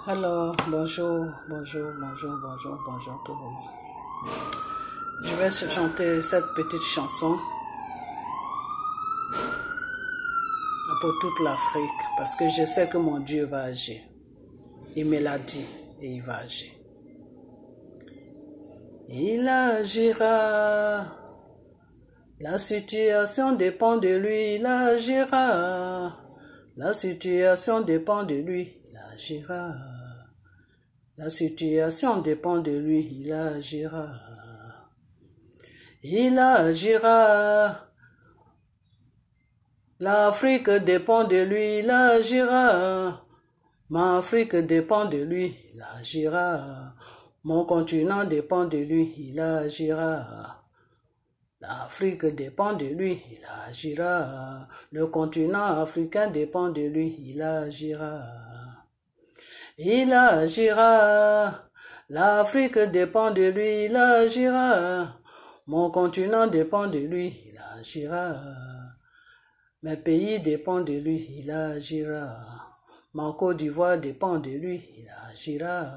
Alors, bonjour tout le monde. Je vais chanter cette petite chanson pour toute l'Afrique parce que je sais que mon Dieu va agir. Il me l'a dit et il va agir. Il agira. La situation dépend de lui, il agira. La situation dépend de lui, il agira. La situation dépend de lui, il agira. Il agira. L'Afrique dépend de lui, il agira. Ma Afrique dépend de lui, il agira. Mon continent dépend de lui, il agira. L'Afrique dépend de lui, il agira. Le continent africain dépend de lui, il agira. Il agira. L'Afrique dépend de lui, il agira. Mon continent dépend de lui, il agira. Mes pays dépendent de lui, il agira. Ma Côte d'Ivoire dépend de lui, il agira.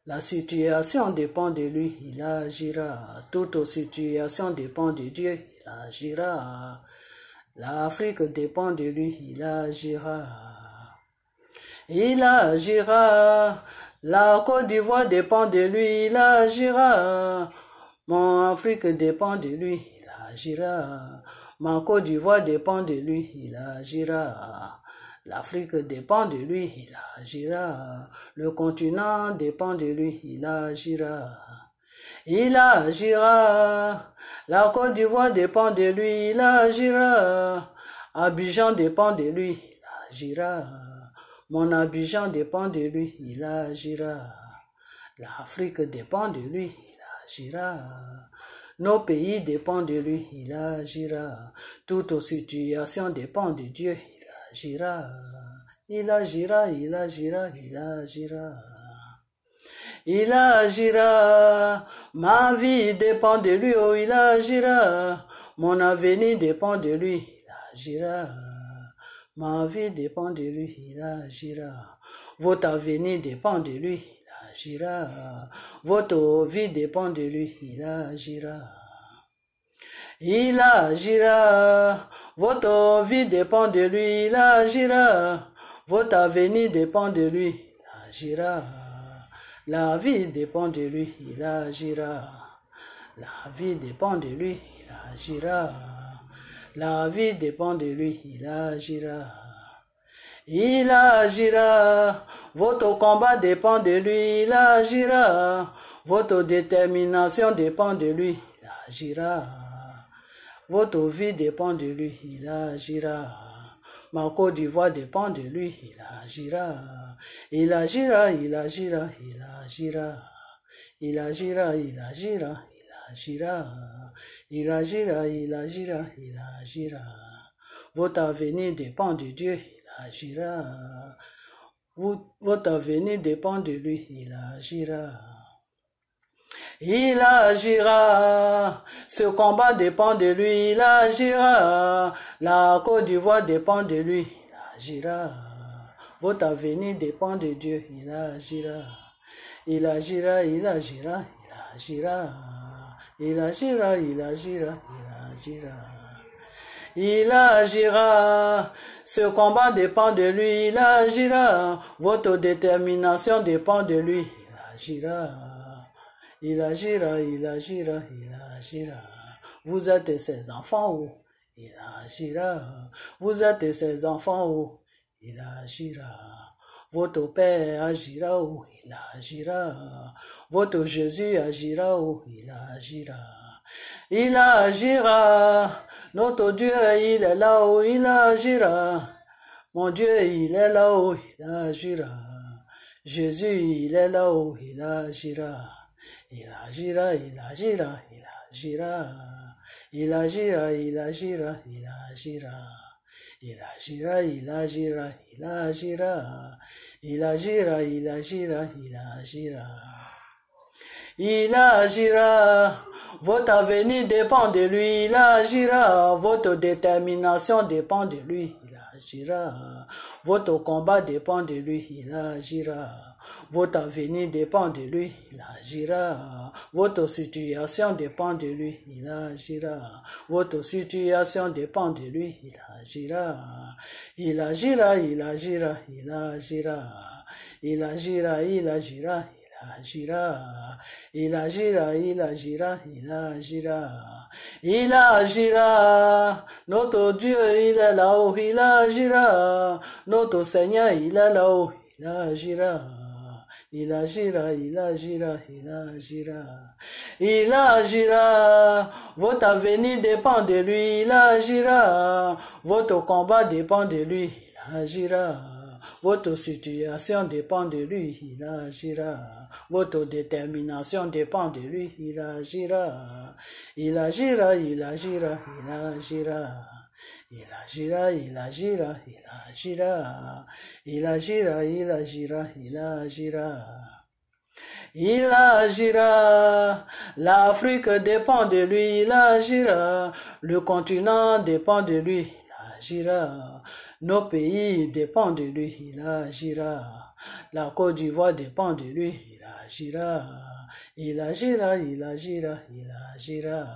La situation dépend de lui, il agira. Toute situation dépend de Dieu, il agira. L'Afrique dépend de lui, il agira. Il agira. La Côte d'Ivoire dépend de lui, il agira. Mon Afrique dépend de lui, il agira. Ma Côte d'Ivoire dépend de lui, il agira. L'Afrique dépend de lui, il agira. Le continent dépend de lui, il agira. Il agira. La Côte d'Ivoire dépend de lui, il agira. Abidjan dépend de lui, il agira. Mon Abidjan dépend de lui, il agira. L'Afrique dépend de lui, il agira. Nos pays dépendent de lui, il agira. Toute situation dépend de Dieu, il agira. Il agira, il agira, il agira. Il agira. Ma vie dépend de lui, oh, il agira. Mon avenir dépend de lui, il agira. Ma vie dépend de lui, il agira. Votre avenir dépend de lui, il agira. Votre vie dépend de lui, il agira. Il agira. Votre vie dépend de lui, il agira. Votre avenir dépend de lui, il agira. La vie dépend de lui, il agira. La vie dépend de lui, il agira. La vie dépend de lui, il agira. Il agira. Votre combat dépend de lui, il agira. Votre détermination dépend de lui, il agira. Votre vie dépend de lui, il agira. Ma Côte d'Ivoire dépend de lui, il agira. Il agira, il agira, il agira. Il agira, il agira, il agira. Il agira, il agira, il agira. Votre avenir dépend de Dieu, il agira. Votre avenir dépend de lui, il agira. Il agira. Ce combat dépend de lui, il agira. La Côte d'Ivoire dépend de lui, il agira. Votre avenir dépend de Dieu, il agira. Il agira, il agira, il agira. Il agira, il agira, il agira. Il agira. Ce combat dépend de lui, il agira. Votre détermination dépend de lui, il agira. Il agira, il agira, il agira. Vous êtes ses enfants, oh, il agira. Vous êtes ses enfants, oh, il agira. Votre Père agira, oh, il agira. Votre Jésus agira, oh, il agira. Il agira. Notre Dieu, il est là, oh, il agira. Mon Dieu, il est là, oh, il agira. Jésus, il est là, oh, il agira. Il agira, il agira, il agira. Il agira, il agira, il agira. Il agira, il agira, il agira. Il agira, il agira, il agira. Il agira. Votre avenir dépend de lui, il agira. Votre détermination dépend de lui, il agira. Votre combat dépend de lui, il agira. Votre avenir dépend de lui, il agira. Votre situation dépend de lui, il agira. Votre situation dépend de lui, il agira. Il agira, il agira, il agira. Il agira, il agira, il agira. Il agira, il agira, il agira. Il agira. Notre Dieu, il est là-haut, il agira. Notre Seigneur, il est là-haut, il agira. Il agira, il agira, il agira. Il agira. Votre avenir dépend de lui, il agira. Votre combat dépend de lui, il agira. Votre situation dépend de lui, il agira. Votre détermination dépend de lui, il agira. Il agira, il agira, il agira. Il agira, il agira, il agira. Il agira, il agira, il agira. Il agira. L'Afrique dépend de lui, il agira. Le continent dépend de lui, il agira. Nos pays dépendent de lui, il agira. La Côte d'Ivoire dépend de lui, il agira. Il agira, il agira, il agira.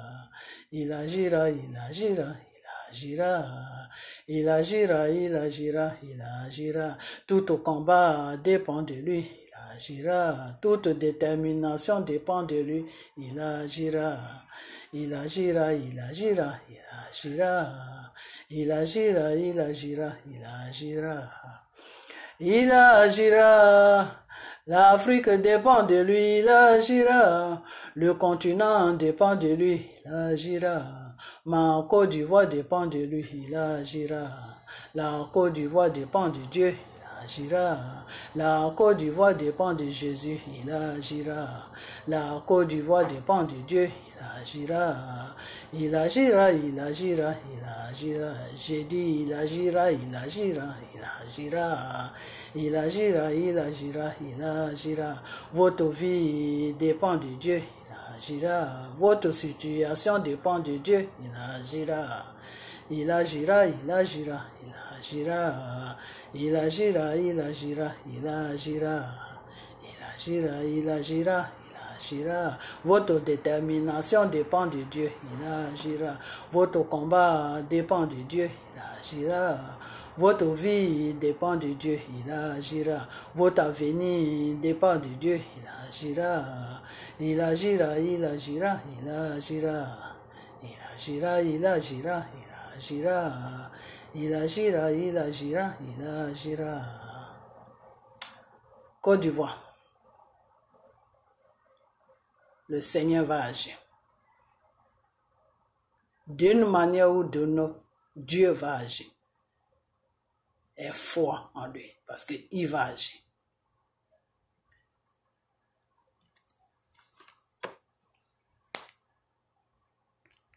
Il agira, il agira, il agira. Il agira, il agira, il agira. Tout combat dépend de lui, il agira. Toute détermination dépend de lui, il agira. Il agira, il agira, il agira. Il agira, il agira, il agira. Il agira. L'Afrique dépend de lui, il agira. Le continent dépend de lui, il agira. Ma Côte d'Ivoire dépend de lui, il agira. La Côte d'Ivoire dépend de Dieu, il agira. La Côte d'Ivoire dépend de Jésus, il agira. La Côte d'Ivoire dépend de Dieu, il agira. Il agira, il agira, il agira. J'ai dit il agira, il agira, il agira. Il agira, il agira, il agira. Votre vie dépend de Dieu, il agira. Votre situation dépend de Dieu, il agira. Il agira, il agira, il agira. Il agira, il agira, il agira. Il agira, il agira, il agira. Votre détermination dépend de Dieu, il agira. Votre combat dépend de Dieu, il agira. Votre vie dépend de Dieu, il agira. Votre avenir dépend de Dieu, il agira. Il agira, il agira, il agira. Il agira, il agira, il agira. Il agira, il agira, il agira. Côte d'Ivoire. Le Seigneur va agir. D'une manière ou d'une autre, Dieu va agir. Aie foi en lui, parce qu'il va agir.